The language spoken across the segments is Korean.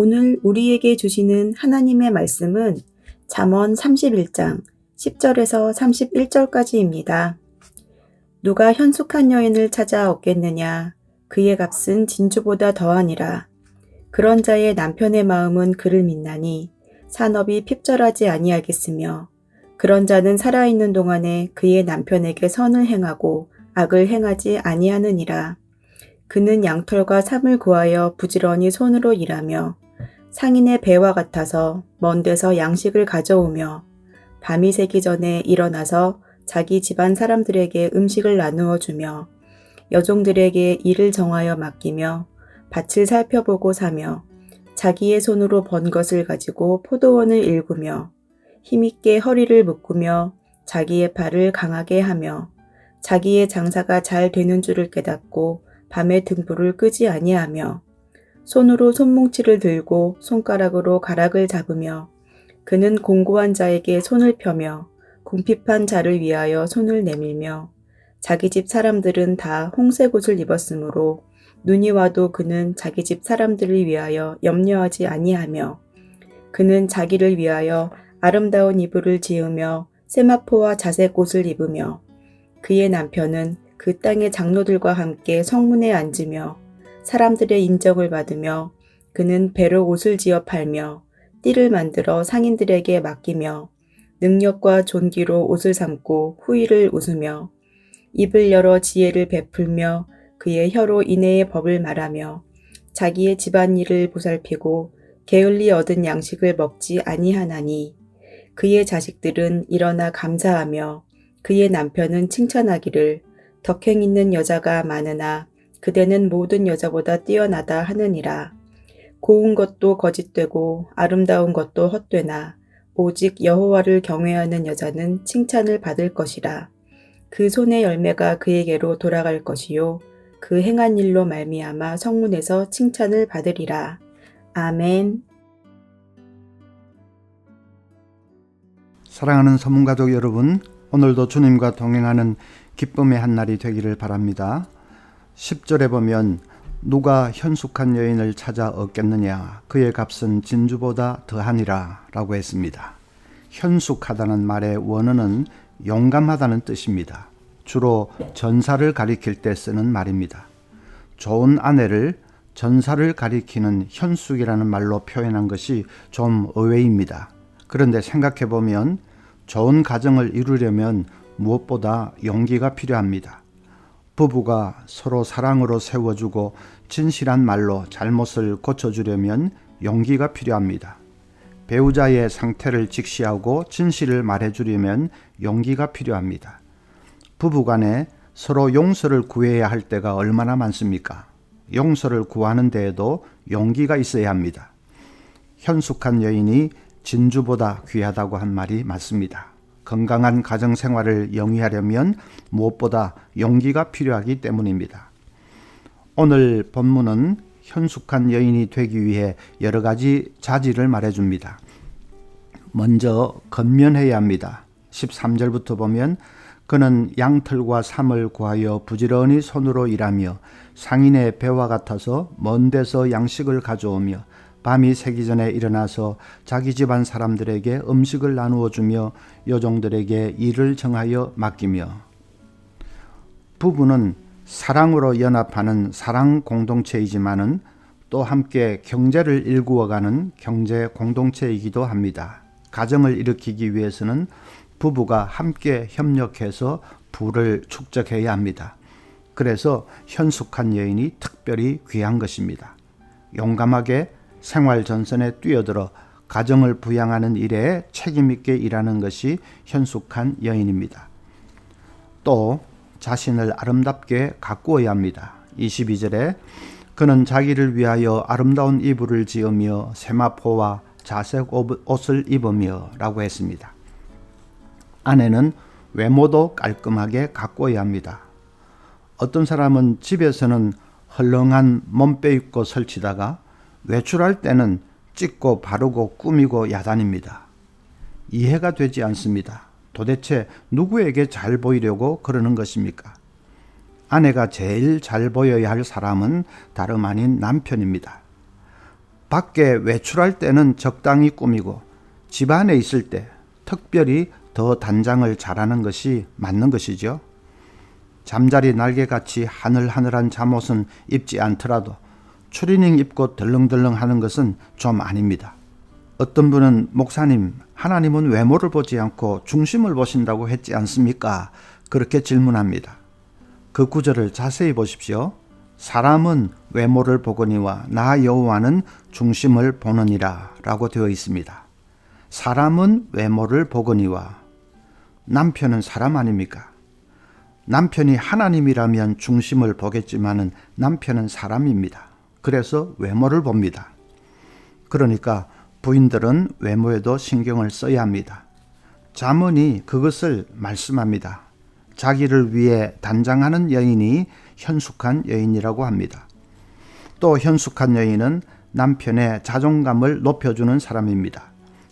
오늘 우리에게 주시는 하나님의 말씀은 잠언 31장 10절에서 31절까지입니다. 누가 현숙한 여인을 찾아 얻겠느냐? 그의 값은 진주보다 더하니라. 그런 자의 남편의 마음은 그를 믿나니 산업이 핍절하지 아니하겠으며 그런 자는 살아있는 동안에 그의 남편에게 선을 행하고 악을 행하지 아니하느니라. 그는 양털과 삼을 구하여 부지런히 손으로 일하며 상인의 배와 같아서 먼 데서 양식을 가져오며 밤이 새기 전에 일어나서 자기 집안 사람들에게 음식을 나누어 주며 여종들에게 일을 정하여 맡기며 밭을 살펴보고 사며 자기의 손으로 번 것을 가지고 포도원을 일구며 힘있게 허리를 묶으며 자기의 발을 강하게 하며 자기의 장사가 잘 되는 줄을 깨닫고 밤에 등불을 끄지 아니하며 손으로 손뭉치를 들고 손가락으로 가락을 잡으며 그는 공고한 자에게 손을 펴며 궁핍한 자를 위하여 손을 내밀며 자기 집 사람들은 다 홍색 옷을 입었으므로 눈이 와도 그는 자기 집 사람들을 위하여 염려하지 아니하며 그는 자기를 위하여 아름다운 이불을 지으며 세마포와 자색 옷을 입으며 그의 남편은 그 땅의 장로들과 함께 성문에 앉으며 사람들의 인정을 받으며 그는 배로 옷을 지어 팔며 띠를 만들어 상인들에게 맡기며 능력과 존귀로 옷을 삼고 후일을 웃으며 입을 열어 지혜를 베풀며 그의 혀로 인애의 법을 말하며 자기의 집안일을 보살피고 게을리 얻은 양식을 먹지 아니하나니 그의 자식들은 일어나 감사하며 그의 남편은 칭찬하기를 덕행 있는 여자가 많으나 그대는 모든 여자보다 뛰어나다 하느니라. 고운 것도 거짓되고 아름다운 것도 헛되나 오직 여호와를 경외하는 여자는 칭찬을 받을 것이라. 그 손의 열매가 그에게로 돌아갈 것이요 그 행한 일로 말미암아 성문에서 칭찬을 받으리라. 아멘. 사랑하는 성문가족 여러분, 오늘도 주님과 동행하는 기쁨의 한날이 되기를 바랍니다. 10절에 보면 누가 현숙한 여인을 찾아 얻겠느냐? 그의 값은 진주보다 더하니라 라고 했습니다. 현숙하다는 말의 원어는 용감하다는 뜻입니다. 주로 전사를 가리킬 때 쓰는 말입니다. 좋은 아내를 전사를 가리키는 현숙이라는 말로 표현한 것이 좀 의외입니다. 그런데 생각해보면 좋은 가정을 이루려면 무엇보다 용기가 필요합니다. 부부가 서로 사랑으로 세워주고 진실한 말로 잘못을 고쳐주려면 용기가 필요합니다. 배우자의 상태를 직시하고 진실을 말해주려면 용기가 필요합니다. 부부간에 서로 용서를 구해야 할 때가 얼마나 많습니까? 용서를 구하는 데에도 용기가 있어야 합니다. 현숙한 여인이 진주보다 귀하다고 한 말이 맞습니다. 건강한 가정생활을 영위하려면 무엇보다 용기가 필요하기 때문입니다. 오늘 본문은 현숙한 여인이 되기 위해 여러 가지 자질을 말해줍니다. 먼저 건면해야 합니다. 13절부터 보면 그는 양털과 삼을 구하여 부지런히 손으로 일하며 상인의 배와 같아서 먼 데서 양식을 가져오며 밤이 새기 전에 일어나서 자기 집안 사람들에게 음식을 나누어 주며 여종들에게 일을 정하여 맡기며. 부부는 사랑으로 연합하는 사랑 공동체이지만은 또 함께 경제를 일구어가는 경제 공동체이기도 합니다. 가정을 일으키기 위해서는 부부가 함께 협력해서 부를 축적해야 합니다. 그래서 현숙한 여인이 특별히 귀한 것입니다. 용감하게 생활 전선에 뛰어들어 가정을 부양하는 일에 책임있게 일하는 것이 현숙한 여인입니다. 또 자신을 아름답게 가꾸어야 합니다. 22절에 그는 자기를 위하여 아름다운 이불을 지으며 세마포와 자색 옷을 입으며 라고 했습니다. 아내는 외모도 깔끔하게 가꾸어야 합니다. 어떤 사람은 집에서는 헐렁한 몸빼입고 설치다가 외출할 때는 찢고 바르고 꾸미고 야단입니다. 이해가 되지 않습니다. 도대체 누구에게 잘 보이려고 그러는 것입니까? 아내가 제일 잘 보여야 할 사람은 다름 아닌 남편입니다. 밖에 외출할 때는 적당히 꾸미고 집안에 있을 때 특별히 더 단장을 잘하는 것이 맞는 것이죠. 잠자리 날개같이 하늘하늘한 잠옷은 입지 않더라도 추리닝 입고 덜렁덜렁 하는 것은 좀 아닙니다. 어떤 분은 목사님, 하나님은 외모를 보지 않고 중심을 보신다고 했지 않습니까? 그렇게 질문합니다. 그 구절을 자세히 보십시오. 사람은 외모를 보거니와 나 여호와는 중심을 보느니라 라고 되어 있습니다. 사람은 외모를 보거니와, 남편은 사람 아닙니까? 남편이 하나님이라면 중심을 보겠지만은 남편은 사람입니다. 그래서 외모를 봅니다. 그러니까 부인들은 외모에도 신경을 써야 합니다. 잠언이 그것을 말씀합니다. 자기를 위해 단장하는 여인이 현숙한 여인이라고 합니다. 또 현숙한 여인은 남편의 자존감을 높여주는 사람입니다.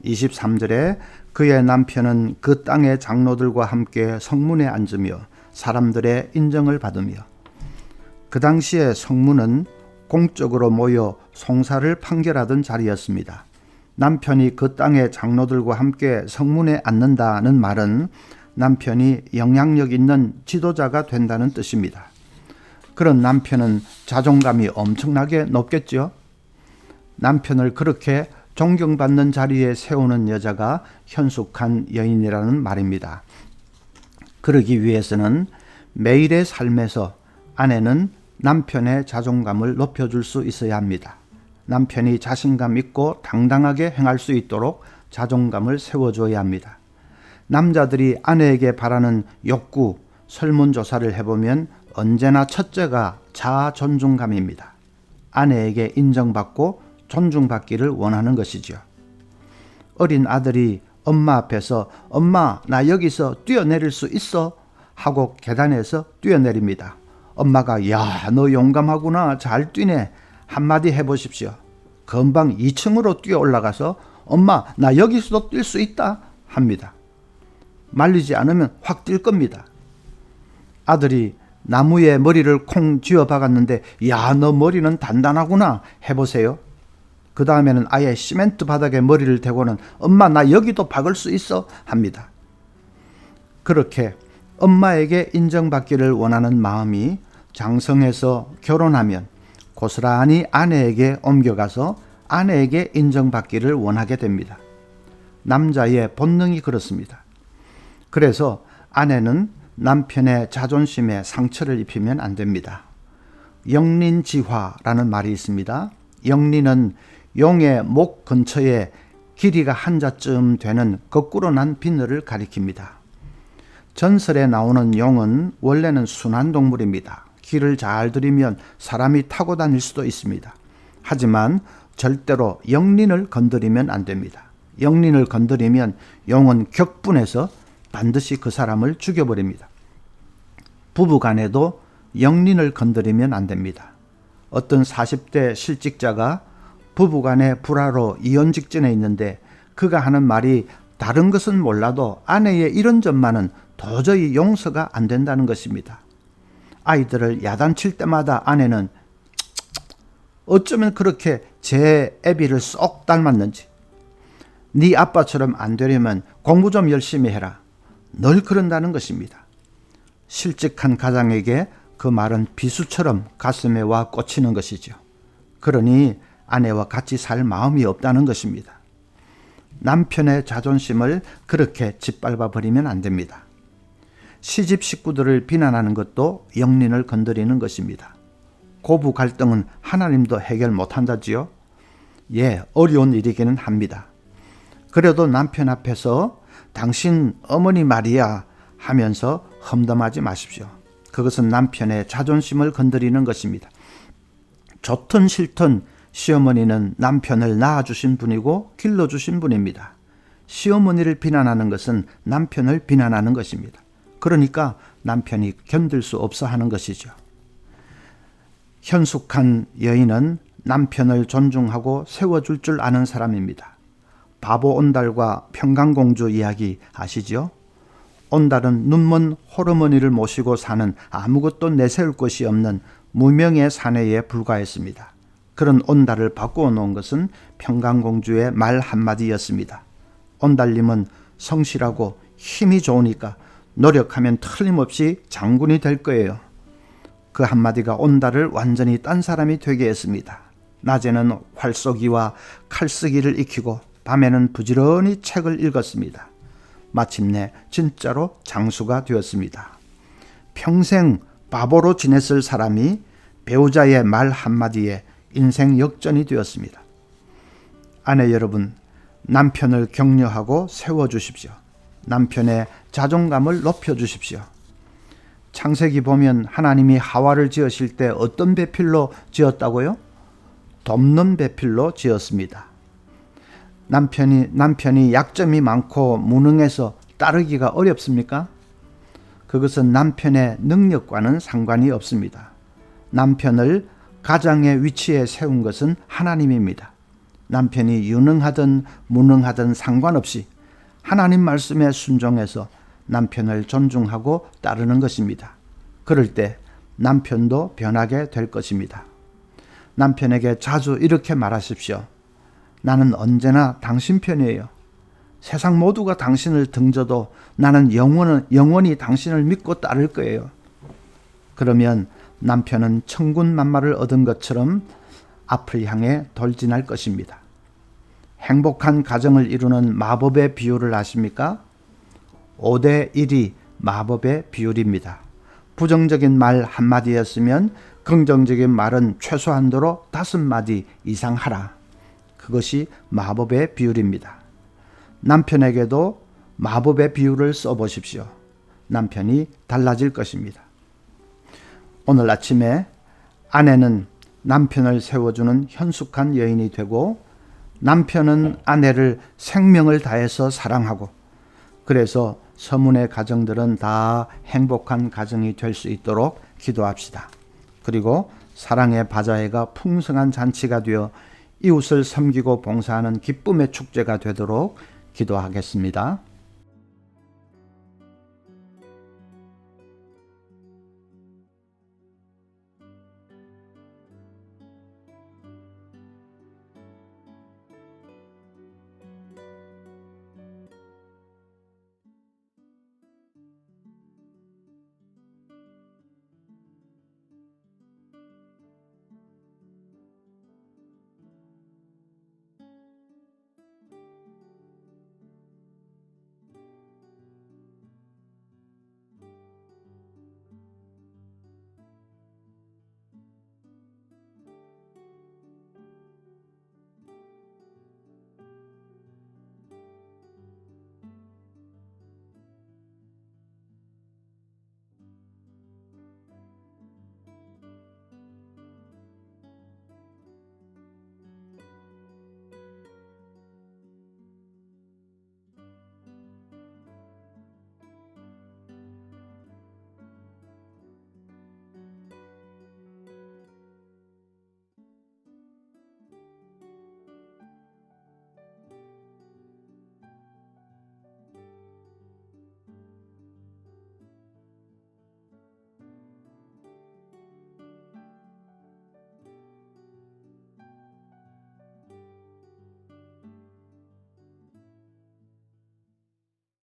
23절에 그의 남편은 그 땅의 장로들과 함께 성문에 앉으며 사람들의 인정을 받으며, 그 당시에 성문은 공적으로 모여 송사를 판결하던 자리였습니다. 남편이 그 땅의 장로들과 함께 성문에 앉는다는 말은 남편이 영향력 있는 지도자가 된다는 뜻입니다. 그런 남편은 자존감이 엄청나게 높겠죠. 남편을 그렇게 존경받는 자리에 세우는 여자가 현숙한 여인이라는 말입니다. 그러기 위해서는 매일의 삶에서 아내는 남편의 자존감을 높여줄 수 있어야 합니다. 남편이 자신감 있고 당당하게 행할 수 있도록 자존감을 세워줘야 합니다. 남자들이 아내에게 바라는 욕구, 설문조사를 해보면 언제나 첫째가 자아 존중감입니다. 아내에게 인정받고 존중받기를 원하는 것이죠. 어린 아들이 엄마 앞에서 엄마 나 여기서 뛰어내릴 수 있어? 하고 계단에서 뛰어내립니다. 엄마가 야 너 용감하구나 잘 뛰네 한마디 해보십시오. 금방 2층으로 뛰어 올라가서 엄마 나 여기서도 뛸 수 있다 합니다. 말리지 않으면 확 뛸 겁니다. 아들이 나무에 머리를 콩 쥐어 박았는데 야 너 머리는 단단하구나 해보세요. 그 다음에는 아예 시멘트 바닥에 머리를 대고는 엄마 나 여기도 박을 수 있어 합니다. 그렇게 엄마에게 인정받기를 원하는 마음이 장성해서 결혼하면 고스란히 아내에게 옮겨가서 아내에게 인정받기를 원하게 됩니다. 남자의 본능이 그렇습니다. 그래서 아내는 남편의 자존심에 상처를 입히면 안 됩니다. 영린지화라는 말이 있습니다. 영린은 용의 목 근처에 길이가 한자쯤 되는 거꾸로 난 비늘을 가리킵니다. 전설에 나오는 용은 원래는 순한 동물입니다. 길을 잘 들이면 사람이 타고 다닐 수도 있습니다. 하지만 절대로 영린을 건드리면 안 됩니다. 영린을 건드리면 용은 격분해서 반드시 그 사람을 죽여버립니다. 부부간에도 영린을 건드리면 안 됩니다. 어떤 40대 실직자가 부부간의 불화로 이혼 직전에 있는데 그가 하는 말이 다른 것은 몰라도 아내의 이런 점만은 도저히 용서가 안 된다는 것입니다. 아이들을 야단칠 때마다 아내는 어쩌면 그렇게 제 애비를 쏙 닮았는지, 네 아빠처럼 안 되려면 공부 좀 열심히 해라, 늘 그런다는 것입니다. 실직한 가장에게 그 말은 비수처럼 가슴에 와 꽂히는 것이죠. 그러니 아내와 같이 살 마음이 없다는 것입니다. 남편의 자존심을 그렇게 짓밟아 버리면 안 됩니다. 시집 식구들을 비난하는 것도 영린을 건드리는 것입니다. 고부 갈등은 하나님도 해결 못한다지요? 예, 어려운 일이기는 합니다. 그래도 남편 앞에서 당신 어머니 말이야 하면서 험담하지 마십시오. 그것은 남편의 자존심을 건드리는 것입니다. 좋든 싫든 시어머니는 남편을 낳아주신 분이고 길러주신 분입니다. 시어머니를 비난하는 것은 남편을 비난하는 것입니다. 그러니까 남편이 견딜 수 없어 하는 것이죠. 현숙한 여인은 남편을 존중하고 세워줄 줄 아는 사람입니다. 바보 온달과 평강공주 이야기 아시죠? 온달은 눈먼 호르머니를 모시고 사는 아무것도 내세울 것이 없는 무명의 사내에 불과했습니다. 그런 온달을 바꾸어 놓은 것은 평강공주의 말 한마디였습니다. 온달님은 성실하고 힘이 좋으니까 노력하면 틀림없이 장군이 될 거예요. 그 한마디가 온달을 완전히 딴 사람이 되게 했습니다. 낮에는 활쏘기와 칼쓰기를 익히고 밤에는 부지런히 책을 읽었습니다. 마침내 진짜로 장수가 되었습니다. 평생 바보로 지냈을 사람이 배우자의 말 한마디에 인생 역전이 되었습니다. 아내 여러분, 남편을 격려하고 세워주십시오. 남편의 자존감을 높여주십시오. 창세기 보면 하나님이 하와를 지으실 때 어떤 배필로 지었다고요? 돕는 배필로 지었습니다. 남편이 약점이 많고 무능해서 따르기가 어렵습니까? 그것은 남편의 능력과는 상관이 없습니다. 남편을 가장의 위치에 세운 것은 하나님입니다. 남편이 유능하든 무능하든 상관없이 하나님 말씀에 순종해서 남편을 존중하고 따르는 것입니다. 그럴 때 남편도 변하게 될 것입니다. 남편에게 자주 이렇게 말하십시오. 나는 언제나 당신 편이에요. 세상 모두가 당신을 등져도 나는 영원히 당신을 믿고 따를 거예요. 그러면 남편은 천군만마를 얻은 것처럼 앞을 향해 돌진할 것입니다. 행복한 가정을 이루는 마법의 비율을 아십니까? 5대 1이 마법의 비율입니다. 부정적인 말 한마디였으면 긍정적인 말은 최소한도로 5마디 이상 하라. 그것이 마법의 비율입니다. 남편에게도 마법의 비율을 써보십시오. 남편이 달라질 것입니다. 오늘 아침에 아내는 남편을 세워주는 현숙한 여인이 되고 남편은 아내를 생명을 다해서 사랑하고 그래서 서문의 가정들은 다 행복한 가정이 될 수 있도록 기도합시다. 그리고 사랑의 바자회가 풍성한 잔치가 되어 이웃을 섬기고 봉사하는 기쁨의 축제가 되도록 기도하겠습니다.